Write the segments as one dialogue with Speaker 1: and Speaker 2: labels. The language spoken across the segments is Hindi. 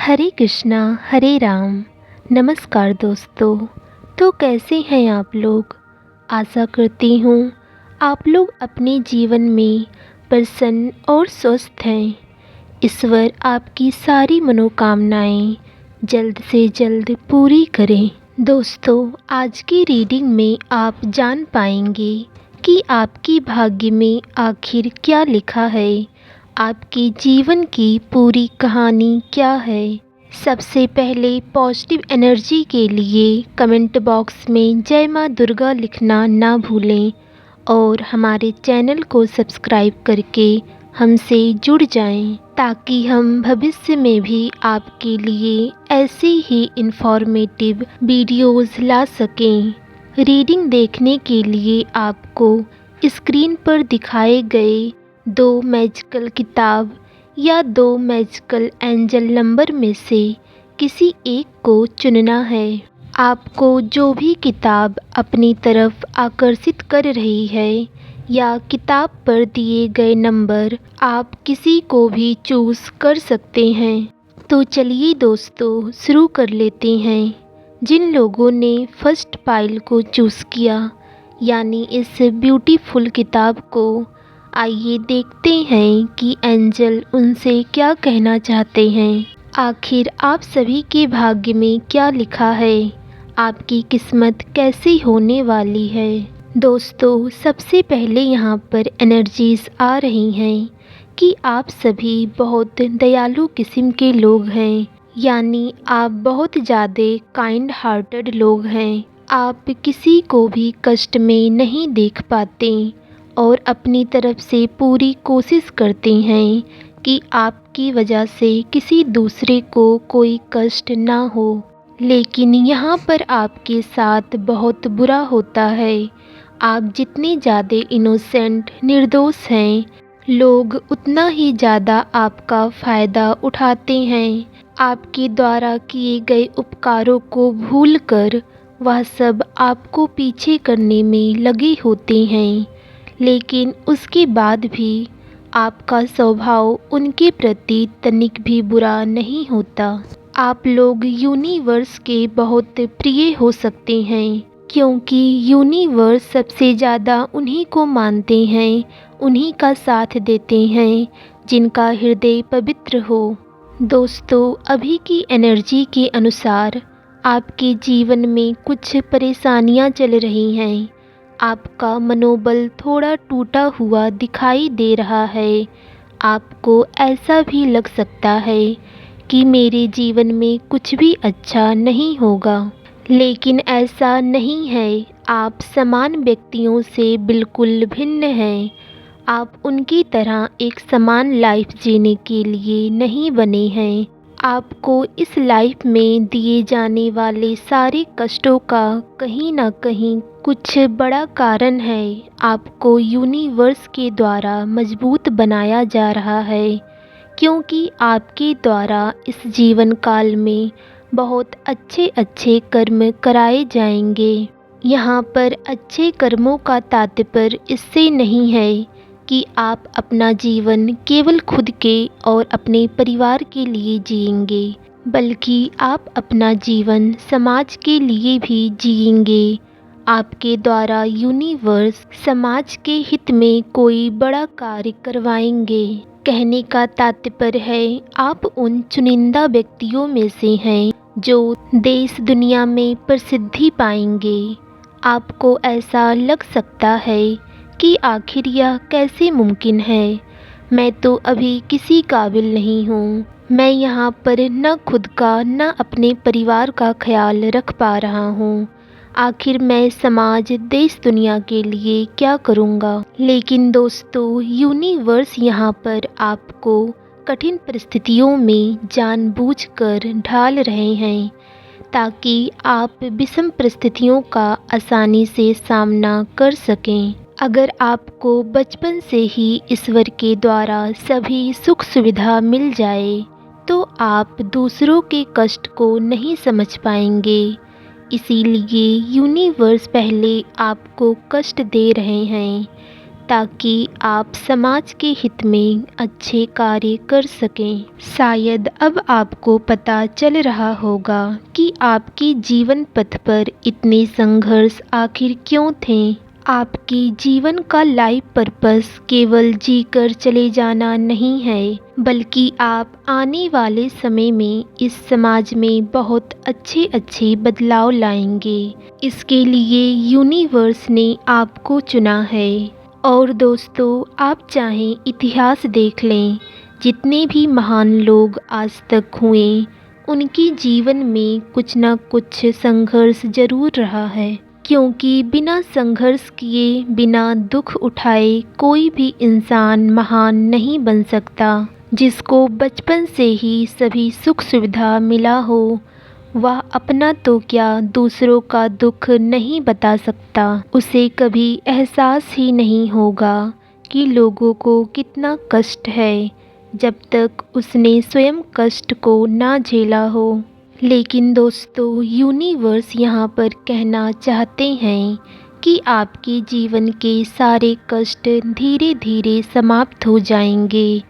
Speaker 1: हरे कृष्णा हरे राम। नमस्कार दोस्तों। तो कैसे हैं आप लोग। आशा करती हूँ आप लोग अपने जीवन में प्रसन्न और स्वस्थ हैं। ईश्वर आपकी सारी मनोकामनाएं जल्द से जल्द पूरी करें। दोस्तों, आज की रीडिंग में आप जान पाएंगे कि आपकी भाग्य में आखिर क्या लिखा है, आपके जीवन की पूरी कहानी क्या है। सबसे पहले पॉजिटिव एनर्जी के लिए कमेंट बॉक्स में जय माँ दुर्गा लिखना ना भूलें और हमारे चैनल को सब्सक्राइब करके हमसे जुड़ जाएं, ताकि हम भविष्य में भी आपके लिए ऐसी ही इन्फॉर्मेटिव वीडियोस ला सकें। रीडिंग देखने के लिए आपको स्क्रीन पर दिखाए गए 2 मैजिकल किताब या 2 मैजिकल एंजल नंबर में से किसी एक को चुनना है। आपको जो भी किताब अपनी तरफ आकर्षित कर रही है या किताब पर दिए गए नंबर आप किसी को भी चूज़ कर सकते हैं। तो चलिए दोस्तों, शुरू कर लेते हैं। जिन लोगों ने फर्स्ट पाइल को चूज़ किया, यानी इस ब्यूटीफुल किताब को, आइए देखते हैं कि एंजल उनसे क्या कहना चाहते हैं। आखिर आप सभी के भाग्य में क्या लिखा है, आपकी किस्मत कैसी होने वाली है। दोस्तों, सबसे पहले यहाँ पर एनर्जीज आ रही हैं कि आप सभी बहुत दयालु किस्म के लोग हैं, यानी आप बहुत ज़्यादा काइंड हार्टेड लोग हैं। आप किसी को भी कष्ट में नहीं देख पाते और अपनी तरफ से पूरी कोशिश करते हैं कि आपकी वजह से किसी दूसरे को कोई कष्ट ना हो। लेकिन यहाँ पर आपके साथ बहुत बुरा होता है। आप जितने ज़्यादा इनोसेंट निर्दोष हैं, लोग उतना ही ज़्यादा आपका फ़ायदा उठाते हैं। आपके द्वारा किए गए उपकारों को भूलकर वह सब आपको पीछे करने में लगे होते हैं, लेकिन उसके बाद भी आपका स्वभाव उनके प्रति तनिक भी बुरा नहीं होता। आप लोग यूनिवर्स के बहुत प्रिय हो सकते हैं, क्योंकि यूनिवर्स सबसे ज़्यादा उन्हीं को मानते हैं, उन्हीं का साथ देते हैं जिनका हृदय पवित्र हो। दोस्तों, अभी की एनर्जी के अनुसार आपके जीवन में कुछ परेशानियां चल रही हैं। आपका मनोबल थोड़ा टूटा हुआ दिखाई दे रहा है। आपको ऐसा भी लग सकता है कि मेरे जीवन में कुछ भी अच्छा नहीं होगा, लेकिन ऐसा नहीं है। आप समान व्यक्तियों से बिल्कुल भिन्न हैं। आप उनकी तरह एक समान लाइफ जीने के लिए नहीं बने हैं। आपको इस लाइफ में दिए जाने वाले सारे कष्टों का कहीं ना कहीं कुछ बड़ा कारण है। आपको यूनिवर्स के द्वारा मजबूत बनाया जा रहा है, क्योंकि आपके द्वारा इस जीवन काल में बहुत अच्छे अच्छे कर्म कराए जाएंगे। यहाँ पर अच्छे कर्मों का तात्पर्य इससे नहीं है कि आप अपना जीवन केवल खुद के और अपने परिवार के लिए जिएंगे, बल्कि आप अपना जीवन समाज के लिए भी जिएंगे। आपके द्वारा यूनिवर्स समाज के हित में कोई बड़ा कार्य करवाएंगे। कहने का तात्पर्य है, आप उन चुनिंदा व्यक्तियों में से हैं जो देश दुनिया में प्रसिद्धि पाएंगे। आपको ऐसा लग सकता है कि आखिर यह कैसे मुमकिन है, मैं तो अभी किसी काबिल नहीं हूँ। मैं यहाँ पर न खुद का न अपने परिवार का ख्याल रख पा रहा हूँ। आखिर मैं समाज देश दुनिया के लिए क्या करूँगा। लेकिन दोस्तों, यूनिवर्स यहाँ पर आपको कठिन परिस्थितियों में जानबूझकर ढाल रहे हैं, ताकि आप विषम परिस्थितियों का आसानी से सामना कर सकें। अगर आपको बचपन से ही ईश्वर के द्वारा सभी सुख सुविधा मिल जाए, तो आप दूसरों के कष्ट को नहीं समझ पाएंगे। इसीलिए यूनिवर्स पहले आपको कष्ट दे रहे हैं, ताकि आप समाज के हित में अच्छे कार्य कर सकें। शायद अब आपको पता चल रहा होगा कि आपके जीवन पथ पर इतने संघर्ष आखिर क्यों थे। आपके जीवन का लाइफ पर्पस केवल जीकर चले जाना नहीं है, बल्कि आप आने वाले समय में इस समाज में बहुत अच्छे अच्छे बदलाव लाएंगे। इसके लिए यूनिवर्स ने आपको चुना है। और दोस्तों, आप चाहें इतिहास देख लें, जितने भी महान लोग आज तक हुए, उनके जीवन में कुछ न कुछ संघर्ष जरूर रहा है। क्योंकि बिना संघर्ष किए, बिना दुख उठाए कोई भी इंसान महान नहीं बन सकता। जिसको बचपन से ही सभी सुख सुविधा मिला हो, वह अपना तो क्या दूसरों का दुख नहीं बता सकता। उसे कभी एहसास ही नहीं होगा कि लोगों को कितना कष्ट है, जब तक उसने स्वयं कष्ट को ना झेला हो। लेकिन दोस्तों, यूनिवर्स यहाँ पर कहना चाहते हैं कि आपके जीवन के सारे कष्ट धीरे धीरे समाप्त हो जाएंगे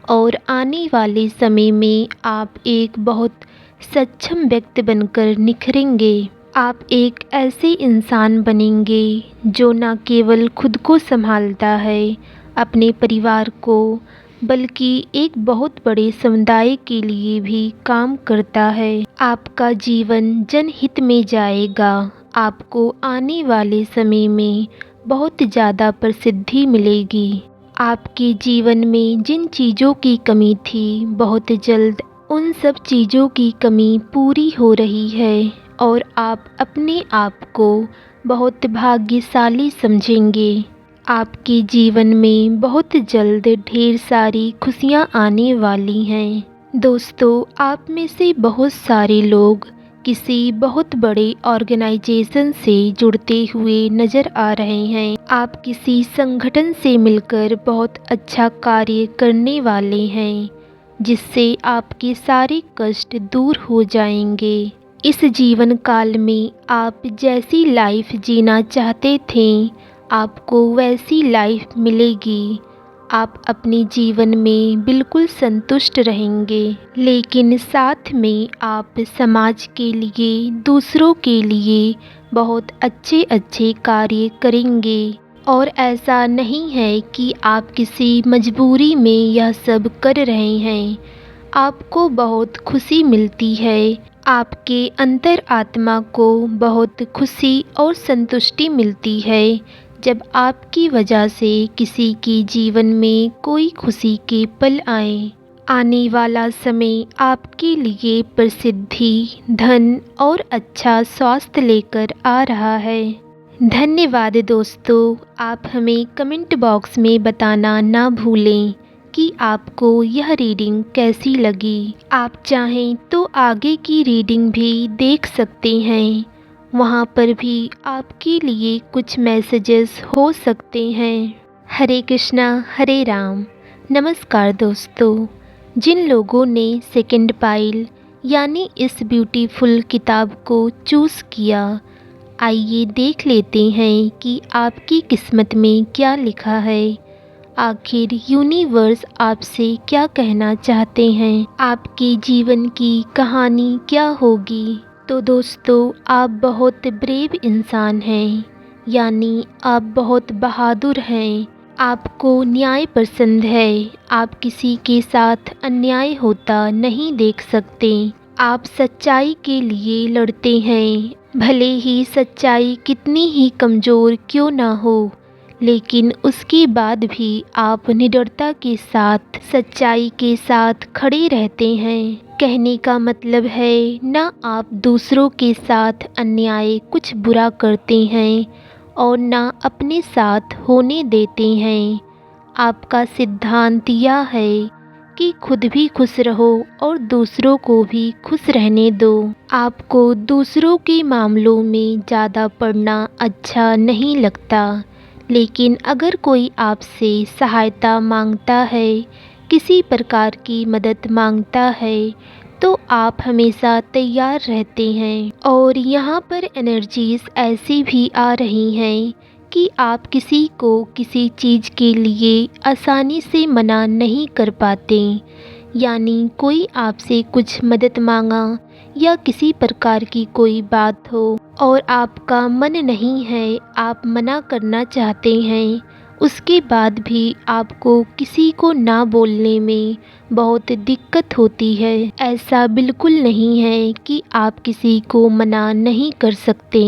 Speaker 1: और आने वाले समय में आप एक बहुत सक्षम व्यक्ति बनकर निखरेंगे। आप एक ऐसे इंसान बनेंगे जो न केवल खुद को संभालता है, अपने परिवार को, बल्कि एक बहुत बड़े समुदाय के लिए भी काम करता है। आपका जीवन जनहित में जाएगा। आपको आने वाले समय में बहुत ज़्यादा प्रसिद्धि मिलेगी। आपके जीवन में जिन चीज़ों की कमी थी, बहुत जल्द उन सब चीज़ों की कमी पूरी हो रही है और आप अपने आप को बहुत भाग्यशाली समझेंगे। आपके जीवन में बहुत जल्द ढेर सारी खुशियाँ आने वाली हैं। दोस्तों, आप में से बहुत सारे लोग किसी बहुत बड़े ऑर्गेनाइजेशन से जुड़ते हुए नज़र आ रहे हैं। आप किसी संगठन से मिलकर बहुत अच्छा कार्य करने वाले हैं, जिससे आपके सारे कष्ट दूर हो जाएंगे। इस जीवन काल में आप जैसी लाइफ जीना चाहते थे, आपको वैसी लाइफ मिलेगी। आप अपने जीवन में बिल्कुल संतुष्ट रहेंगे, लेकिन साथ में आप समाज के लिए, दूसरों के लिए बहुत अच्छे अच्छे कार्य करेंगे। और ऐसा नहीं है कि आप किसी मजबूरी में यह सब कर रहे हैं। आपको बहुत खुशी मिलती है। आपके अंतर आत्मा को बहुत खुशी और संतुष्टि मिलती है जब आपकी वजह से किसी के जीवन में कोई खुशी के पल आए। आने वाला समय आपके लिए प्रसिद्धि, धन और अच्छा स्वास्थ्य लेकर आ रहा है। धन्यवाद दोस्तों। आप हमें कमेंट बॉक्स में बताना ना भूलें कि आपको यह रीडिंग कैसी लगी। आप चाहें तो आगे की रीडिंग भी देख सकते हैं। वहाँ पर भी आपके लिए कुछ मैसेजेस हो सकते हैं। हरे कृष्णा हरे राम। नमस्कार दोस्तों। जिन लोगों ने सेकंड पाइल यानी इस ब्यूटीफुल किताब को चूज़ किया, आइए देख लेते हैं कि आपकी किस्मत में क्या लिखा है। आखिर यूनिवर्स आपसे क्या कहना चाहते हैं, आपके जीवन की कहानी क्या होगी। तो दोस्तों, आप बहुत ब्रेव इंसान हैं, यानी आप बहुत बहादुर हैं। आपको न्याय पसंद है। आप किसी के साथ अन्याय होता नहीं देख सकते। आप सच्चाई के लिए लड़ते हैं, भले ही सच्चाई कितनी ही कमज़ोर क्यों ना हो, लेकिन उसके बाद भी आप निडरता के साथ सच्चाई के साथ खड़े रहते हैं। कहने का मतलब है, ना आप दूसरों के साथ अन्याय कुछ बुरा करते हैं और ना अपने साथ होने देते हैं। आपका सिद्धांत यह है कि खुद भी खुश रहो और दूसरों को भी खुश रहने दो। आपको दूसरों के मामलों में ज़्यादा पड़ना अच्छा नहीं लगता, लेकिन अगर कोई आपसे सहायता मांगता है, किसी प्रकार की मदद मांगता है, तो आप हमेशा तैयार रहते हैं। और यहाँ पर एनर्जीज़ ऐसी भी आ रही हैं कि आप किसी को किसी चीज़ के लिए आसानी से मना नहीं कर पाते। यानी कोई आपसे कुछ मदद मांगा या किसी प्रकार की कोई बात हो और आपका मन नहीं है, आप मना करना चाहते हैं, उसके बाद भी आपको किसी को ना बोलने में बहुत दिक्कत होती है। ऐसा बिल्कुल नहीं है कि आप किसी को मना नहीं कर सकते,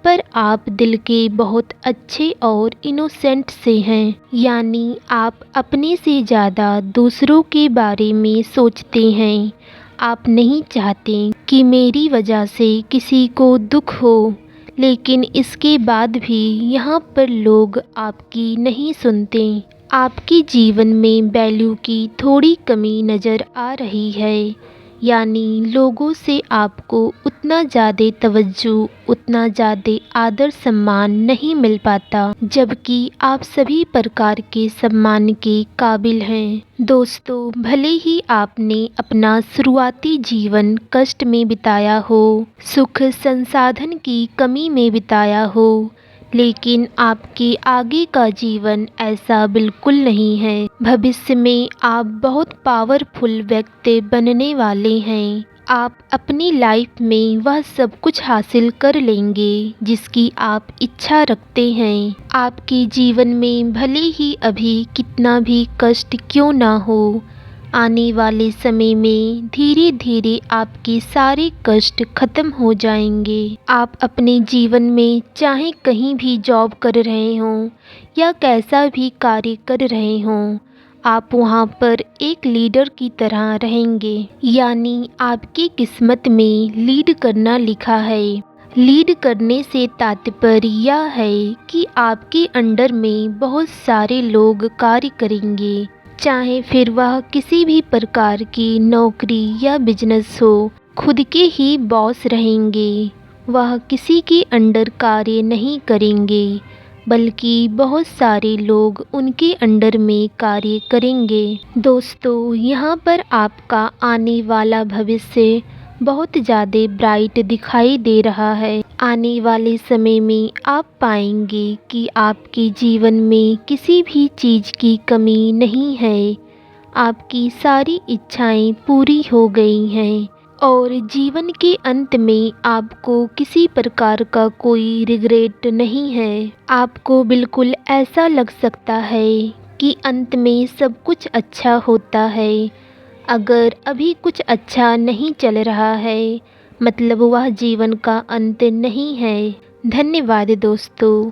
Speaker 1: पर आप दिल के बहुत अच्छे और इनोसेंट से हैं। यानी आप अपने से ज़्यादा दूसरों के बारे में सोचते हैं। आप नहीं चाहते कि मेरी वजह से किसी को दुख हो, लेकिन इसके बाद भी यहाँ पर लोग आपकी नहीं सुनते। आपके जीवन में वैल्यू की थोड़ी कमी नज़र आ रही है। यानी लोगों से आपको उतना ज़्यादा तवज्जो, उतना ज़्यादा आदर सम्मान नहीं मिल पाता, जबकि आप सभी प्रकार के सम्मान के काबिल हैं। दोस्तों, भले ही आपने अपना शुरुआती जीवन कष्ट में बिताया हो, सुख संसाधन की कमी में बिताया हो, लेकिन आपके आगे का जीवन ऐसा बिल्कुल नहीं है। भविष्य में आप बहुत पावरफुल व्यक्ति बनने वाले हैं। आप अपनी लाइफ में वह सब कुछ हासिल कर लेंगे जिसकी आप इच्छा रखते हैं। आपके जीवन में भले ही अभी कितना भी कष्ट क्यों ना हो, आने वाले समय में धीरे धीरे आपके सारे कष्ट खत्म हो जाएंगे। आप अपने जीवन में चाहे कहीं भी जॉब कर रहे हों या कैसा भी कार्य कर रहे हों, आप वहाँ पर एक लीडर की तरह रहेंगे। यानी आपकी किस्मत में लीड करना लिखा है। लीड करने से तात्पर्य यह है कि आपके अंडर में बहुत सारे लोग कार्य करेंगे, चाहे फिर वह किसी भी प्रकार की नौकरी या बिजनेस हो। खुद के ही बॉस रहेंगे। वह किसी के अंडर कार्य नहीं करेंगे, बल्कि बहुत सारे लोग उनके अंडर में कार्य करेंगे। दोस्तों, यहाँ पर आपका आने वाला भविष्य बहुत ज़्यादा ब्राइट दिखाई दे रहा है। आने वाले समय में आप पाएंगे कि आपके जीवन में किसी भी चीज़ की कमी नहीं है। आपकी सारी इच्छाएं पूरी हो गई हैं और जीवन के अंत में आपको किसी प्रकार का कोई रिग्रेट नहीं है। आपको बिल्कुल ऐसा लग सकता है कि अंत में सब कुछ अच्छा होता है। अगर अभी कुछ अच्छा नहीं चल रहा है, मतलब वह जीवन का अंत नहीं है। धन्यवाद दोस्तों।